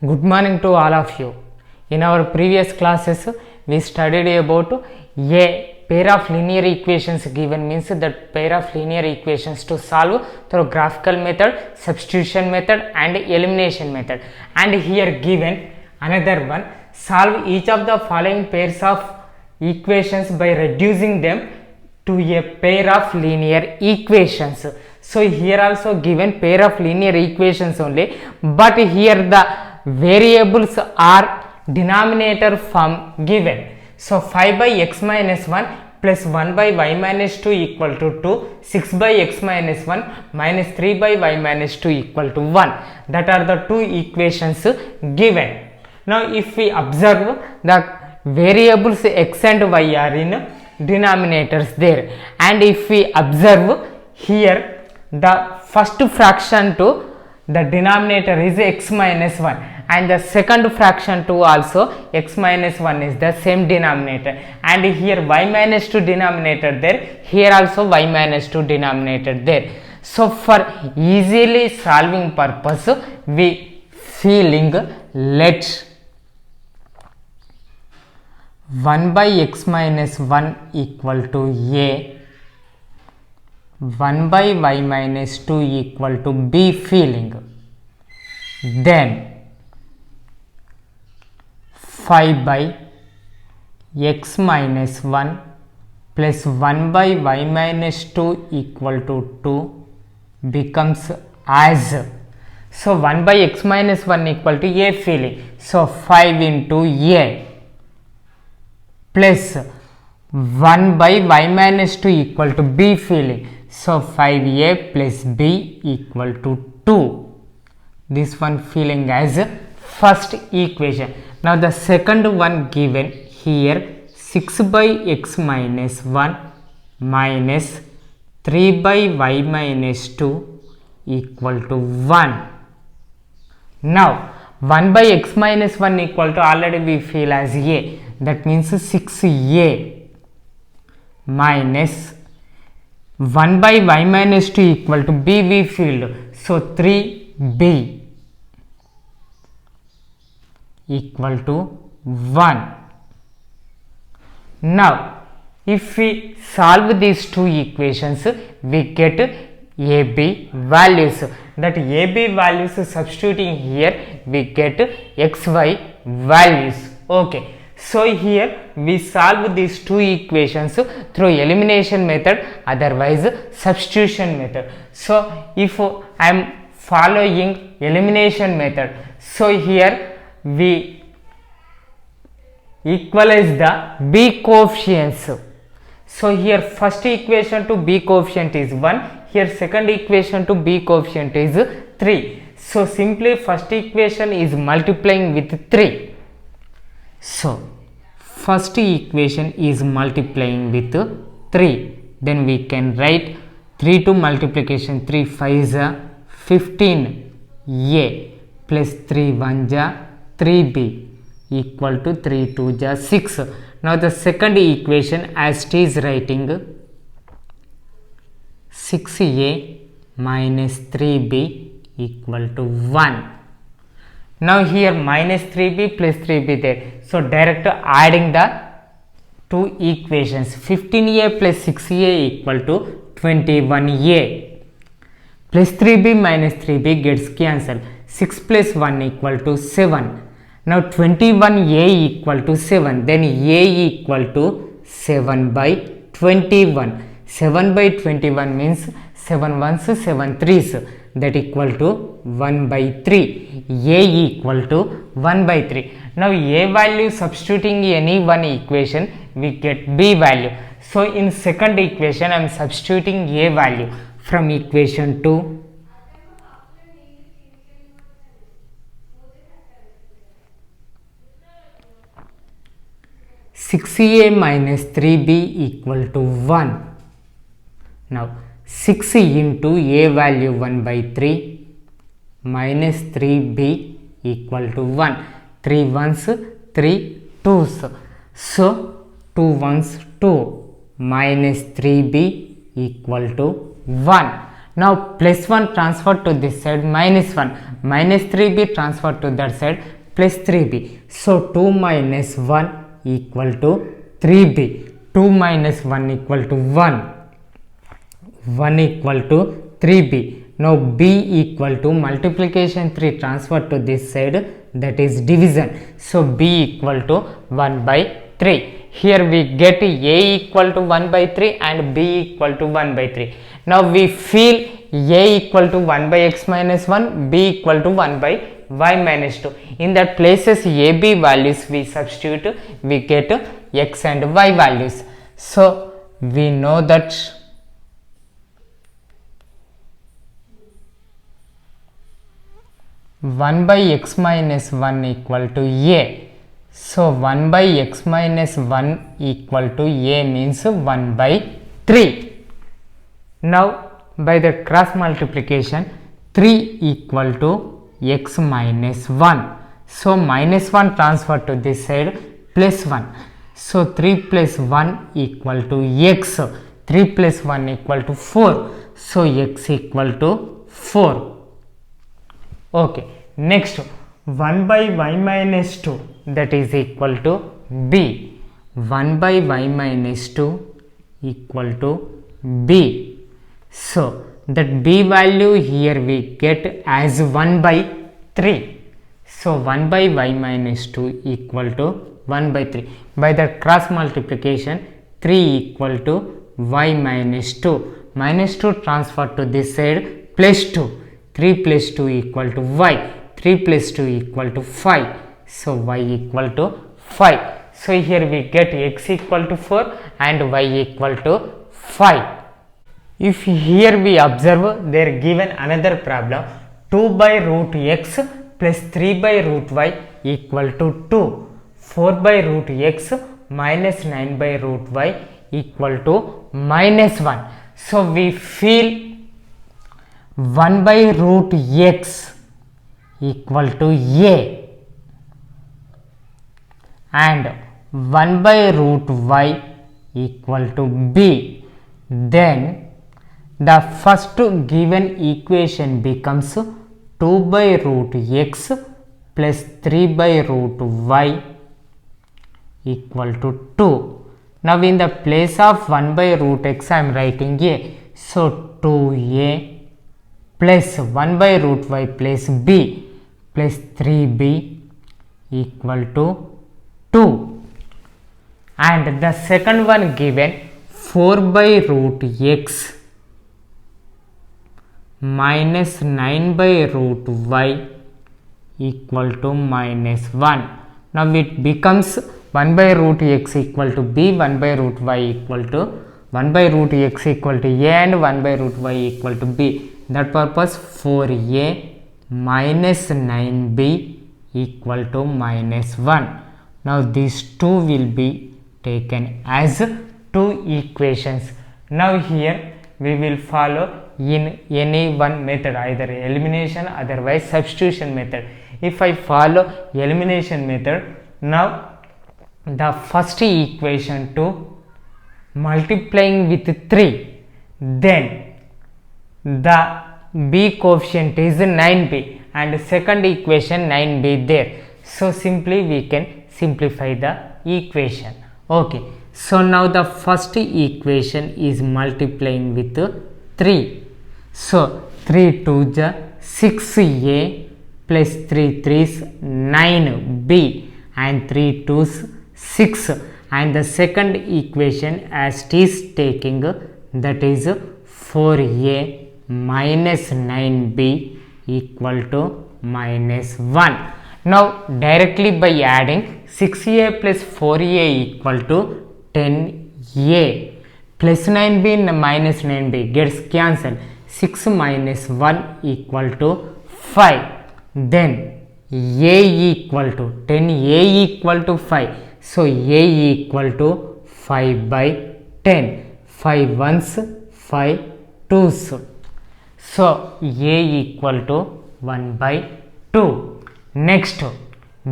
Good morning to all of you. In our previous classes, we studied about a pair of linear equations given means that pair of linear equations to solve through graphical method, substitution method and elimination method. And here given another one, solve each of the following pairs of equations by reducing them to a pair of linear equations. So here also given pair of linear equations only, but here the variables are denominator form given. So 5 by x minus 1 plus 1 by y minus 2 equal to 2, 6 by x minus 1 minus 3 by y minus 2 equal to 1. That are the two equations given. Now if we observe the variables x and y are in denominators there, and if we observe here the first fraction to the denominator is x minus 1 and the second fraction to also x minus 1 is the same denominator, and here y minus 2 denominator there, here also y minus 2 denominator there. So for easily solving purpose we feeling let 1 by x minus 1 equal to a, 1 by y minus 2 equal to b feeling, then 5 by x minus 1 plus 1 by y minus 2 equal to 2 becomes as, so 1 by x minus 1 equal to a feeling, so 5 into a plus 1 by y minus 2 equal to b feeling, so 5a plus b equal to 2. This one feeling as first equation. Now the second one given here, 6 by x minus 1 minus 3 by y minus 2 equal to 1. Now 1 by x minus 1 equal to already we feel as a, that means 6a minus 1 by y minus 2 equal to b we filled, so 3b equal to 1. Now if we solve these two equations we get ab values, that ab values substituting here we get xy values. Okay, so here we solve these two equations through elimination method, otherwise substitution method. So if I am following elimination method, so here we equalize the b coefficients. So here first equation to b coefficient is 1, here second equation to b coefficient is 3. So simply first equation is multiplying with 3. So first equation is multiplying with 3, then we can write 3 to multiplication 3 5 is 15a plus 3 1 is 3b equal to 3 2 is 6. Now the second equation as it is writing 6a minus 3b equal to 1. Now here minus 3b plus 3b there, so direct adding the two equations, 15a plus 6a equal to 21a plus 3b minus 3b gets cancelled, 6 plus 1 equal to 7. Now 21a equal to 7, then a equal to 7 by 21, 7 by 21 means 7 ones 7 threes, that equal to 1 by 3, a equal to 1 by 3. Now a value substituting any one equation we get b value. So in second equation I am substituting a value from equation 2. (6a minus 3b equal to 1). Now 6 into a value 1 by 3 minus 3b equal to 1. 3 ones 3 twos, so 2 ones 2 minus 3b equal to 1. Now plus 1 transferred to this side, minus 1, minus 3b transferred to that side, plus 3b. So 2 minus 1 equal to 3b. 2 minus 1 equal to 1. 1 equal to 3b. Now b equal to multiplication 3 transferred to this side, that is division. So b equal to 1 by 3. Here we get a equal to 1 by 3 and b equal to 1 by 3. Now we feel a equal to 1 by x minus 1, b equal to 1 by y minus 2. In that places a, b values we substitute, we get x and y values. So we know that 1 by x minus 1 equal to a. So 1 by x minus 1 equal to a means 1 by 3. Now by the cross multiplication, 3 equal to x minus 1. So minus 1 transferred to this side, plus 1. So 3 plus 1 equal to x. 3 plus 1 equal to 4. So x equal to 4. Okay, next 1 by y minus 2, that is equal to b. 1 by y minus 2 equal to b. So that b value here we get as 1 by 3. So 1 by y minus 2 equal to 1 by 3. By the cross multiplication, 3 equal to y minus 2. Minus 2 transferred to this side, plus 2. 3 plus 2 equal to y. 3 plus 2 equal to 5. So y equal to 5. So here we get x equal to 4 and y equal to 5. If here we observe, they are given another problem, 2 by root x plus 3 by root y equal to 2. 4 by root x minus 9 by root y equal to minus 1. So we feel 1 by root x equal to a and 1 by root y equal to b. Then the first given equation becomes 2 by root x plus 3 by root y equal to 2. Now in the place of 1 by root x I am writing a. So 2a plus 1 by root y plus b plus 3b equal to 2. And the second one given 4 by root x minus 9 by root y equal to minus 1. Now it becomes 1 by root x equal to b, 1 by root y equal to 1 by root x equal to a and 1 by root y equal to b. That purpose 4a minus 9b equal to minus 1. Now these two will be taken as two equations. Now here we will follow in any one method, either elimination otherwise substitution method. If I follow elimination method, now the first equation to multiplying with 3, then the b coefficient is 9b and second equation 9b there. So simply we can simplify the equation. Okay, so now the first equation is multiplying with 3. So 3 2 ja 6a plus 3 3s 9b and 3 2s 6, and the second equation as it is taking, that is 4a minus 9b equal to minus 1. Now directly by adding 6a plus 4a equal to 10a plus 9b and minus 9b gets cancelled. 6 minus 1 equal to 5. Then a equal to 10a equal to 5. So a equal to 5 by 10. 5 ones, 5 twos. So a equal to 1 by 2. Next,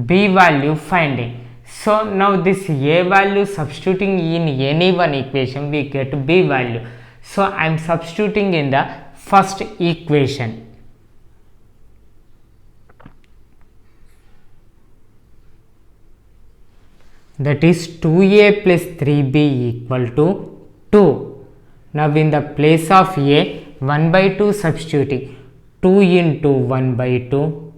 b value finding. So now this a value substituting in any one equation we get b value. So I am substituting in the first equation. That is 2a plus 3b equal to 2. Now in the place of a, 1 by 2 substituting, 2 into 1 by 2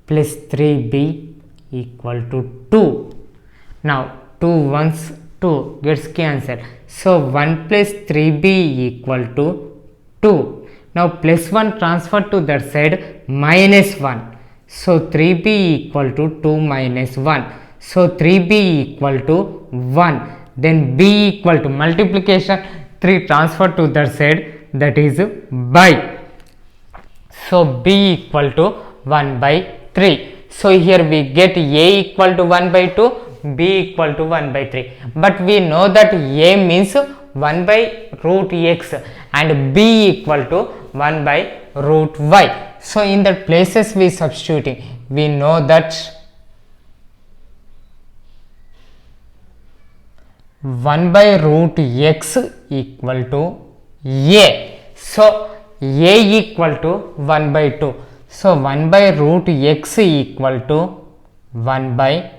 plus 3b equal to 2. Now 2 ones 2 gets cancelled. So 1 plus 3b equal to 2. Now plus 1 transfer to that side, minus 1. So 3b equal to 2 minus 1. So 3b equal to 1. Then b equal to multiplication, 3 transfer to that side, that is by. So b equal to 1 by 3. So here we get a equal to 1 by 2, b equal to 1 by 3. But we know that a means 1 by root x and b equal to 1 by root y. So in that places we substituting, we know that 1 by root x equal to a. So a equal to 1 by 2. So 1 by root x equal to 1 by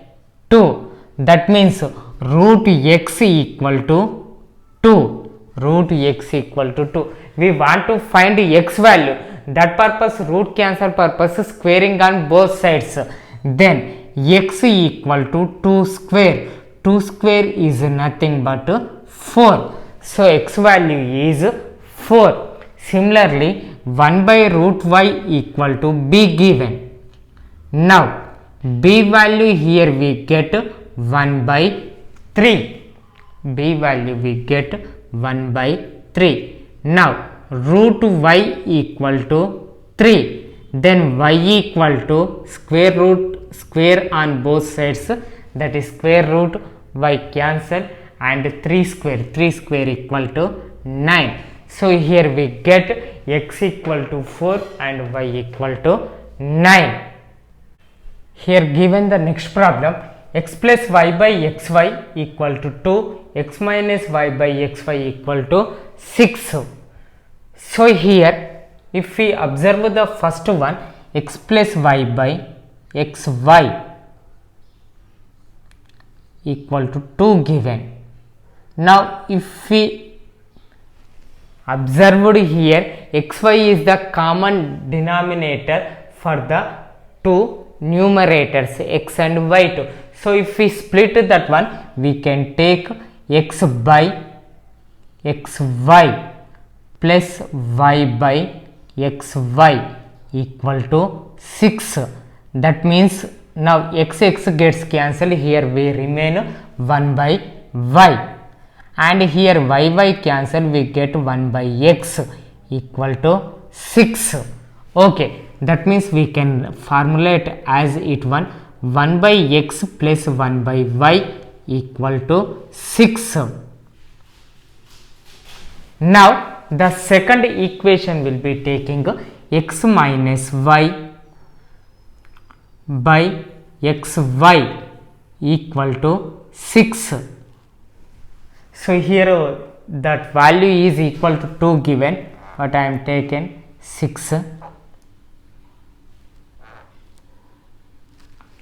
2. That means root x equal to 2. Root x equal to 2. We want to find x value. That purpose, root cancel purpose, squaring on both sides. Then x equal to 2 square. 2 square is nothing but 4. So x value is 4. Similarly, 1 by root y equal to b given. Now b value here we get 1 by 3. B value we get 1 by 3. Now root y equal to 3. Then y equal to square on both sides, that is square root, y cancel, and 3 square equal to 9. So here we get x equal to 4 and y equal to 9. Here given the next problem, x plus y by xy equal to 2, x minus y by xy equal to 6. So here if we observe the first one, x plus y by xy equal to 2 given. Now if we observed here, xy is the common denominator for the two numerators x and y too. So if we split that one, we can take x by xy plus y by xy equal to 6. That means now x gets cancelled, here we remain 1 by y, and here y cancel, we get 1 by x equal to 6. Okay, that means we can formulate as it 1 by x plus 1 by y equal to 6. Now the second equation will be taking x minus y by xy equal to 6. So here that value is equal to 2 given, but I am taken 6.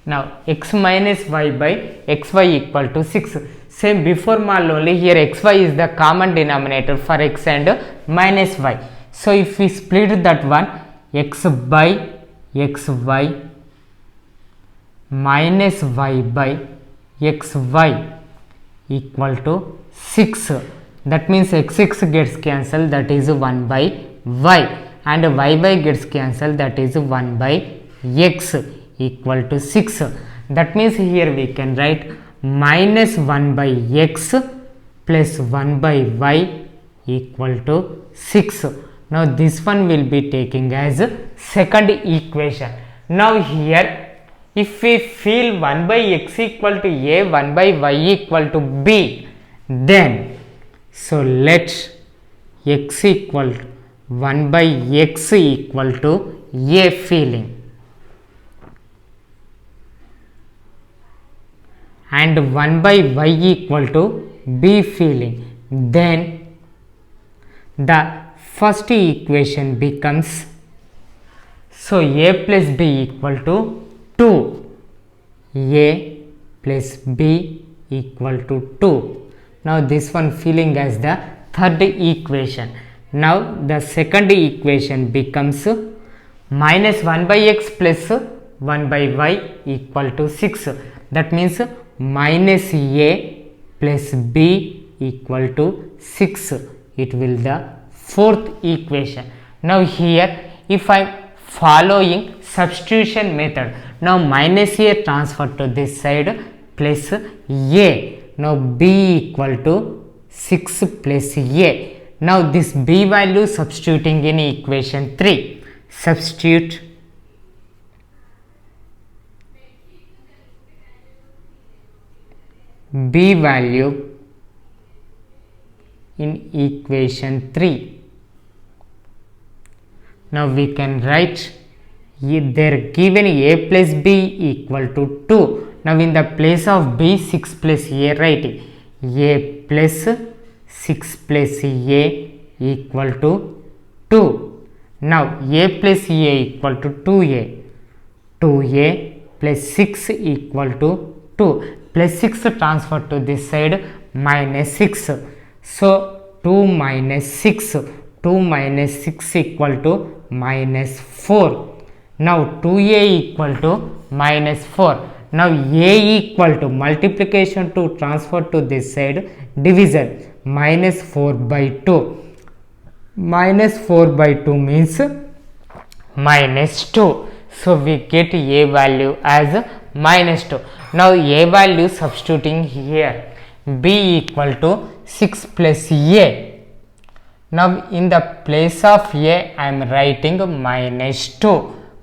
Now x minus y by xy equal to 6. Same before model only, here xy is the common denominator for x and minus y. So if we split that one, x by xy minus y by xy equal to 6. That means x gets cancelled, that is 1 by y, and y gets cancelled, that is 1 by x equal to 6. That means here we can write minus 1 by x plus 1 by y equal to 6. Now this one will be taking as second equation. Now here if we feel 1 by x equal to a, 1 by y equal to b, then so let x equal to 1 by x equal to a feeling, and 1 by y equal to b feeling. Then the first equation becomes, so a plus b equal to 2, a plus b equal to 2. Now this one filling as the third equation. Now the second equation becomes minus 1 by x plus 1 by y equal to 6. That means minus a plus b equal to 6. It will the fourth equation. Now here if I am following substitution method, now minus a transfer to this side plus a. Now b equal to 6 plus a. Now this b value substituting in equation 3. Substitute b value in equation 3. Now we can write they're given a plus b equal to 2. Now in the place of b, 6 plus a writing a plus 6 plus a equal to 2. Now a plus a equal to 2a, 2a plus 6 equal to 2, plus 6 transfer to this side minus 6. So 2 minus 6, 2 minus 6 equal to minus 4. Now 2a equal to minus 4. Now a equal to multiplication to transfer to this side division minus 4 by 2. Minus 4 by 2 means minus 2. So we get a value as minus 2. Now a value substituting here, b equal to 6 plus a. Now in the place of a I am writing minus 2.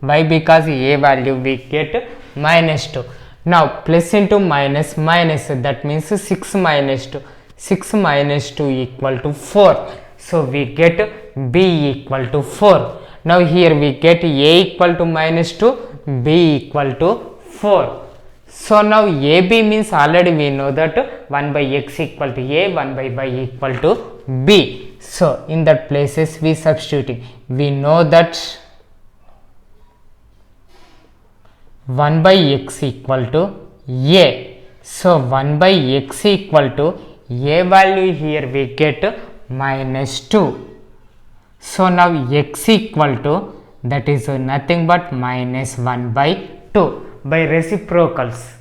Why? Because a value we get minus 2. Now plus into minus, minus, that means 6 minus 2. 6 minus 2 equal to 4. So we get b equal to 4. Now here we get a equal to minus 2, b equal to 4. So now ab means already we know that 1 by x equal to a, 1 by y equal to b. So in that places we substituting. We know that 1 by x equal to a. So 1 by x equal to a value here we get minus 2. So now x equal to, that is nothing but minus 1 by 2 by reciprocals.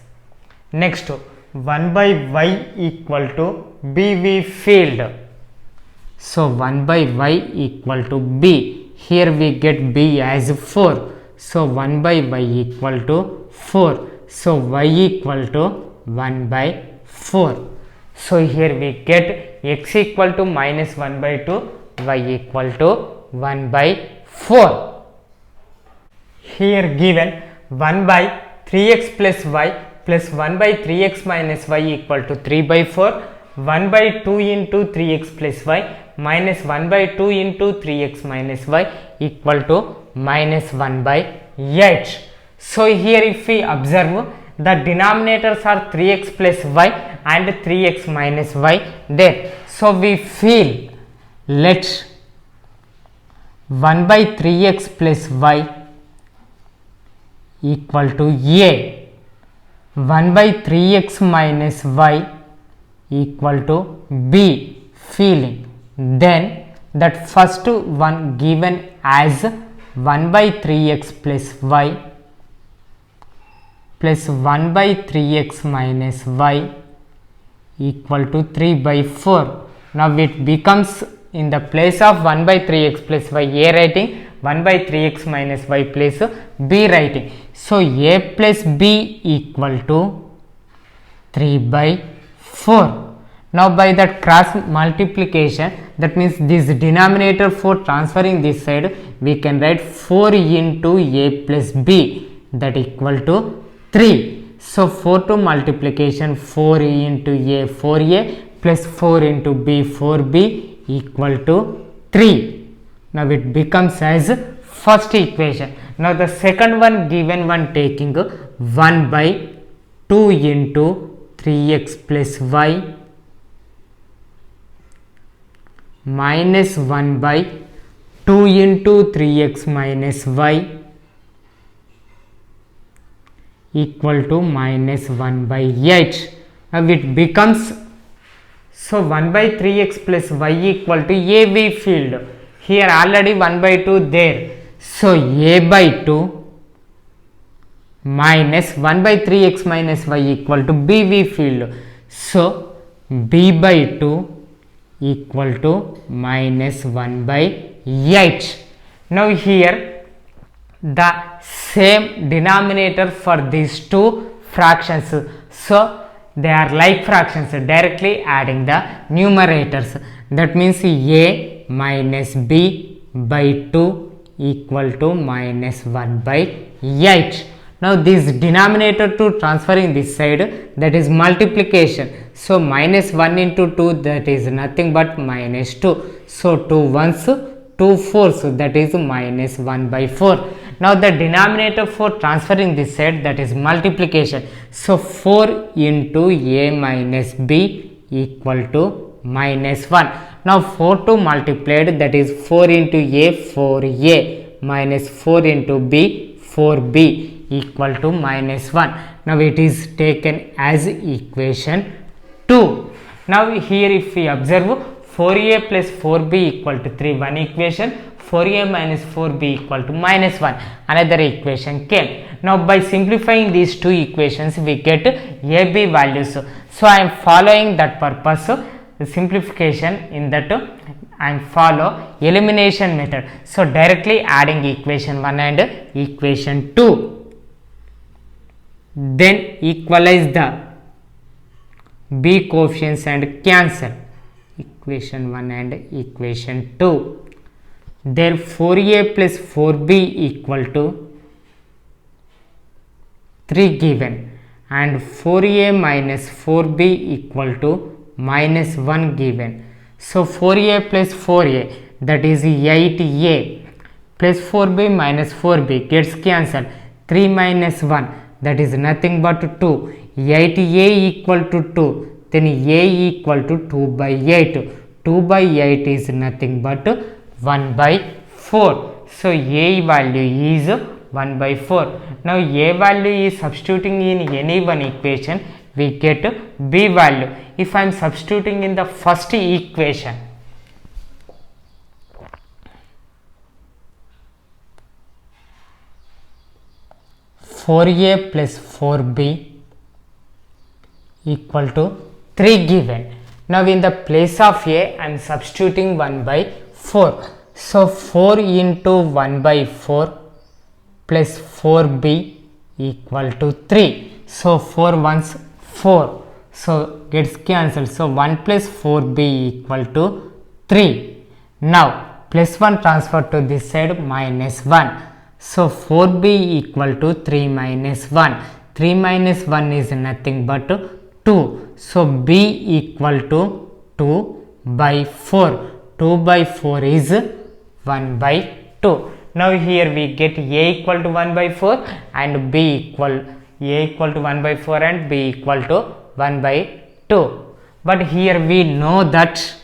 Next 1 by y equal to b we filled. So 1 by y equal to b. Here we get b as 4. So 1 by y equal to 4. So y equal to 1 by 4. So here we get x equal to minus 1 by 2, y equal to 1 by 4. Here given 1 by 3x plus y plus 1 by 3x minus y equal to 3 by 4, 1 by 2 into 3x plus y minus 1 by 2 into 3x minus y equal to minus 1 by 8. So here if we observe, the denominators are 3x plus y and 3x minus y there. So we feel, let 1 by 3x plus y equal to a, 1 by 3x minus y equal to b, feeling. Then that first one given as 1 by 3x plus y plus 1 by 3x minus y equal to 3 by 4. Now it becomes, in the place of 1 by 3x plus y, a writing, 1 by 3x minus y place b writing. So a plus b equal to 3 by 4. Now by that cross multiplication, that means this denominator for transferring this side, we can write 4 into a plus b, that equal to 3. So 4 to multiplication, 4 into a 4a plus 4 into b 4b equal to 3. Now it becomes as first equation. Now the second one given one taking 1 by 2 into 3x plus y minus 1 by 2 into 3x minus y equal to minus 1 by 8. Now it becomes, so 1 by 3x plus y equal to AB field. Here already 1 by 2 there. So A by 2 minus 1 by 3x minus y equal to BV field. So B by 2 equal to minus 1 by 8. Now here the same denominator for these two fractions, so they are like fractions, directly adding the numerators. That means A minus B by 2 equal to minus 1 by 8. Now this denominator to transferring this side, that is multiplication. So minus 1 into 2, that is nothing but minus 2. So 2 ones, 2 fours, that is minus 1 by 4. Now the denominator for transferring this side, that is multiplication. So 4 into A minus B equal to minus 1. Now 4 to multiplied, that is 4 into A, 4A minus 4 into B, 4B equal to minus 1. Now it is taken as equation 2. Now here if we observe 4A plus 4B equal to 3, one equation, 4A minus 4B equal to minus 1, another equation came. Now by simplifying these two equations we get AB values. So I am following that purpose, the simplification, in that I am follow elimination method. So directly adding equation 1 and equation 2, then equalize the B coefficients and cancel equation 1 and equation 2. There 4A plus 4B equal to 3 given, and 4A minus 4B equal to minus 1 given. So 4A plus 4A, that is 8A, plus 4B minus 4B gets cancelled. 3 minus 1, that is nothing but 2. 8A equal to 2, then A equal to 2 by 8. 2 by 8 is nothing but 1 by 4. So A value is 1 by 4. Now A value is substituting in any one equation, we get B value. If I am substituting in the first equation, four A plus 4B equal to 3 given. Now in the place of A I am substituting 1 by 4. So 4 into 1 by 4 plus 4B equal to 3. So 4 ones 4, so gets cancelled. So 1 plus 4B equal to 3. Now plus 1 transfer to this side, minus 1. So 4B equal to 3 minus 1. 3 minus 1 is nothing but 2. So B equal to 2 by 4. 2 by 4 is 1 by 2. Now here we get A equal to 1 by 4 and B equal, A equal to 1 by 4 and B equal to 1 by 2. But here we know that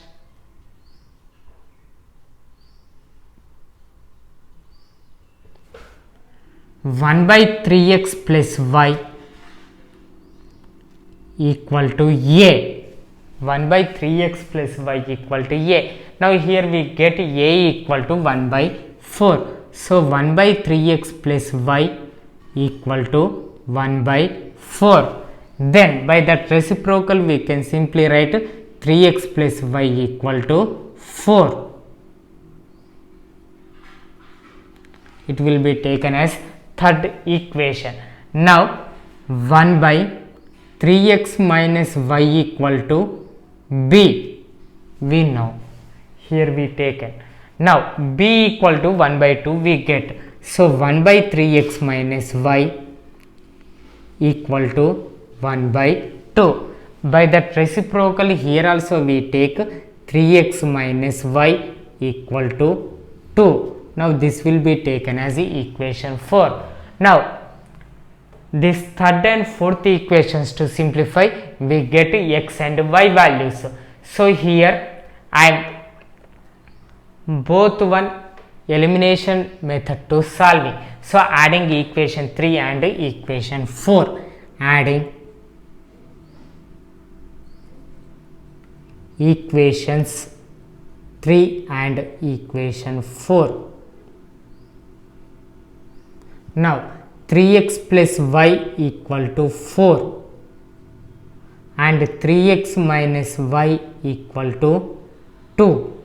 one by 3x plus y equal to A. 1 by 3x plus y equal to A. Now here we get A equal to 1 by 4. So 1 by 3x plus y equal to 1 by 4. Then by that reciprocal we can simply write 3x plus y equal to 4. It will be taken as third equation. Now 1 by 3x minus y equal to b, we know, here we taken. Now b equal to 1 by 2 we get. So 1 by 3x minus y equal to 1 by 2. By that reciprocal here also we take 3x minus y equal to 2. Now this will be taken as the equation 4. Now this third and fourth equations to simplify, we get x and y values. So here I am both one elimination method to solving. So adding equation 3 and equation 4, adding equations 3 and equation 4. Now 3x plus y equal to 4 and 3x minus y equal to 2.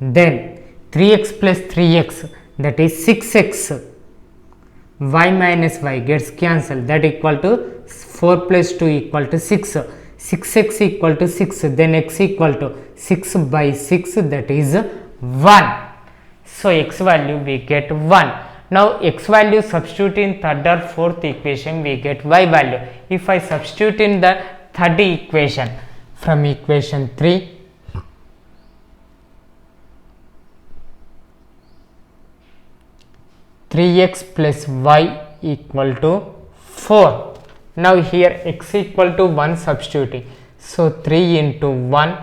Then 3x plus 3x, that is 6x, y minus y gets cancelled, that equal to 4 plus 2 equal to 6. 6x equal to 6, then x equal to 6 by 6, that is 1. So x value we get 1. Now x value substitute in third or fourth equation, we get y value. If I substitute in the third equation, from equation 3, x plus y equal to 4. Now here x equal to 1 substituting. So 3 into 1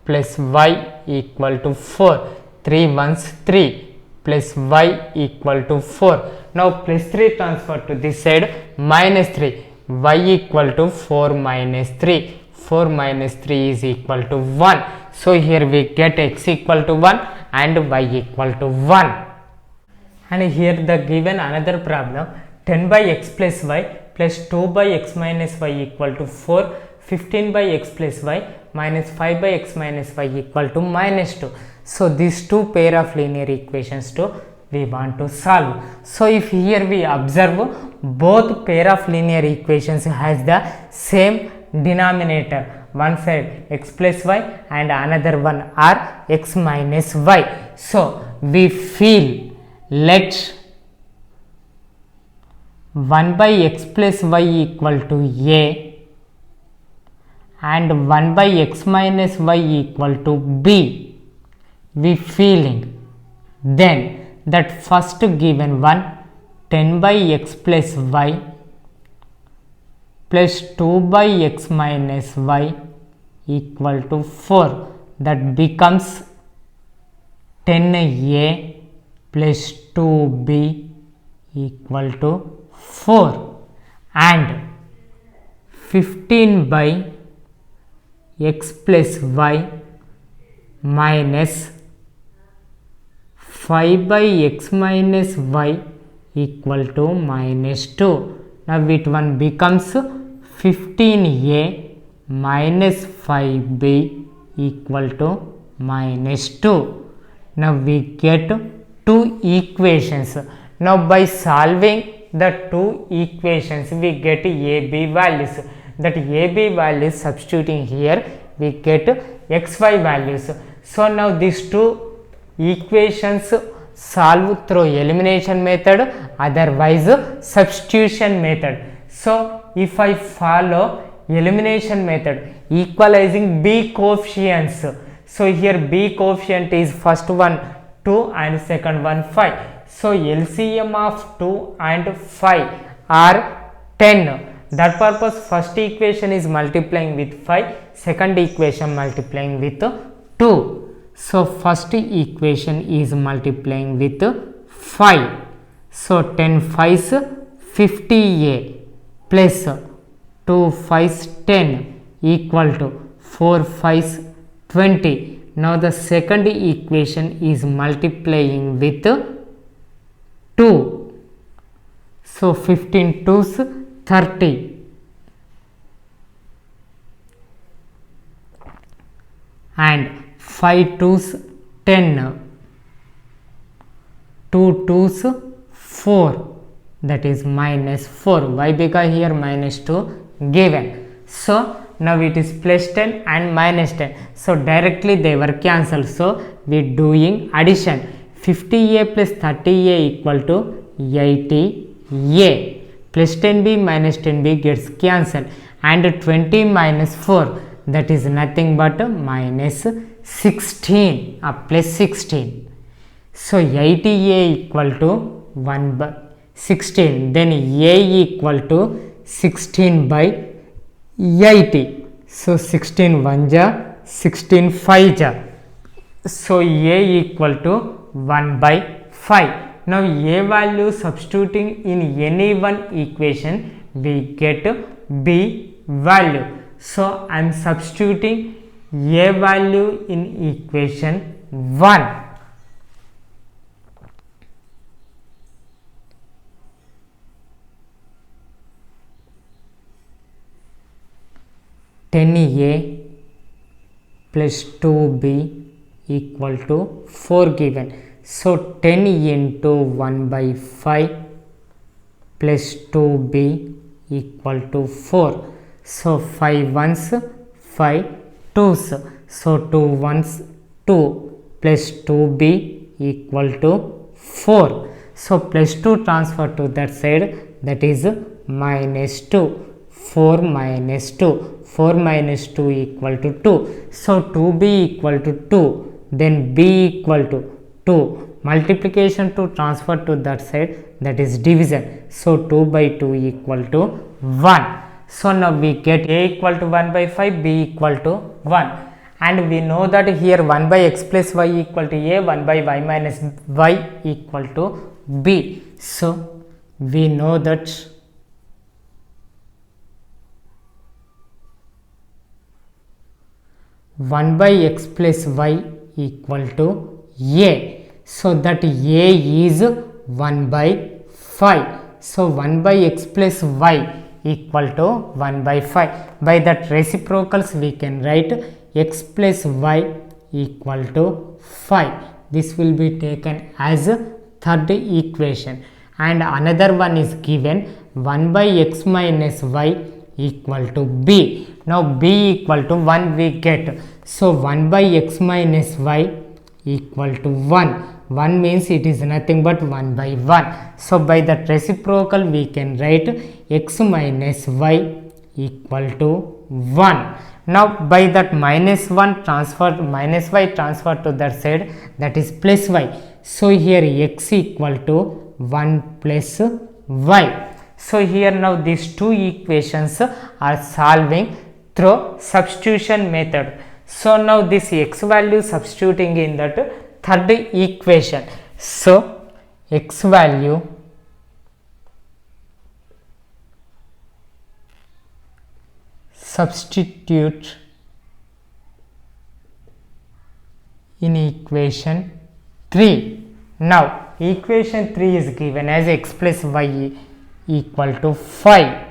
plus y equal to 4. 3 ones 3 plus y equal to 4. Now plus 3 transfer to this side, minus 3. Y equal to 4 minus 3. 4 minus 3 is equal to 1. So here we get x equal to 1 and y equal to 1. And here the given another problem, 10 by x plus y plus 2 by x minus y equal to 4, 15 by x plus y minus 5 by x minus y equal to minus 2. So these two pair of linear equations we want to solve. So if here we observe, both pair of linear equations has the same denominator, one side x plus y and another one are x minus y. So we feel, let 1 by x plus y equal to a and 1 by x minus y equal to b. We feeling, then that first given one, 10 by x plus y plus 2 by x minus y equal to 4, that becomes 10a plus 2b equal to 4, and 15 by x plus y minus 5 by x minus y equal to minus 2. Now it one becomes 15a minus 5b equal to minus 2. Now we get two equations. Now by solving the two equations we get ab values. That ab values substituting here we get xy values. So now these two equations solve through elimination method, otherwise substitution method. So if I follow elimination method, equalizing b coefficients, so here b coefficient is first one 2 and second one 5. So LCM of 2 and 5 are 10. That purpose first equation is multiplying with 5, second equation multiplying with 2. So first equation is multiplying with 5. So 10 5s 50a plus 2 5s 10 equal to 4 5s 20. Now the second equation is multiplying with 2. So 15 2s 30 and 5 2s 10, 2 2s 4, that is minus 4. Why? Because here minus 2 given. So now it is plus 10 and minus 10. So directly they were cancelled. So we doing addition. 50a plus 30a equal to 80a. Plus 10b minus 10b gets cancelled, and 20 minus 4, that is nothing but minus 16 plus 16. So 80a equal to 1 by 16, then a equal to 16 by 80. So 16 1 ja, 16 5 ja. So a equal to 1 by 5. Now a value substituting in any one equation, we get b value. So I am substituting a value in equation 1. Ten a plus 2b equal to 4 given. So 10 into 1 by 5 plus 2b equal to 4. So 5 ones 5 twos. So 2 ones 2 plus 2b equal to 4. So plus 2 transfer to that side, that is minus 2. 4 minus 2. 4 minus 2 equal to 2. So 2b equal to 2. Then b equal to 2. Multiplication to transfer to that side, that is division. So 2 by 2 equal to 1. So now we get a equal to 1 by 5, b equal to 1. And we know that here 1 by x plus y equal to a, 1 by y minus y equal to b. So we know that one by x plus y equal to a. So that a is 1 by 5. So 1 by x plus y equal to 1 by 5. By that reciprocals we can write x plus y equal to 5. This will be taken as a third equation. And another one is given 1 by x minus y equal to b. Now b equal to 1 we get. So 1 by x minus y equal to 1. 1 means it is nothing but 1 by 1. So by that reciprocal we can write x minus y equal to 1. Now by that minus 1 transfer, minus y transfer to that side, that is plus y. So here x equal to 1 plus y. So here now these two equations are solving through substitution method. So now this x value substituting in that third equation. So x value substitute in equation 3. Now equation 3 is given as x plus y equal to 5.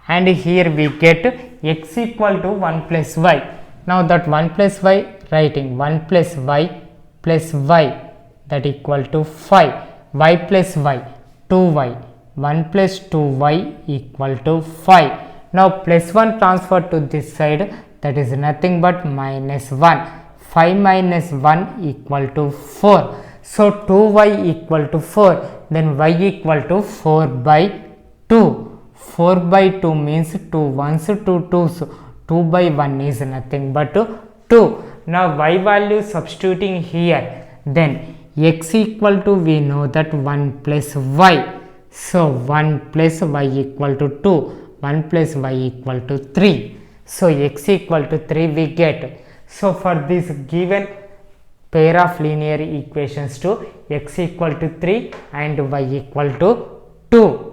And here we get x equal to 1 plus y. Now that 1 plus y, writing 1 plus y plus y, that equal to 5. Y plus y, 2y. 1 plus 2y equal to 5. Now plus 1 transfer to this side, that is nothing but minus 1. 5 minus 1 equal to 4. So 2y equal to 4. Then y equal to 4 by 2. 4 by 2 means 2 ones 2 twos. 2 by 1 is nothing but 2. Now y value substituting here, then x equal to, we know that 1 plus y. So 1 plus y equal to 2. 1 plus y equal to 3. So x equal to 3 we get. So for this given pair of linear equations to x equal to 3 and y equal to 2.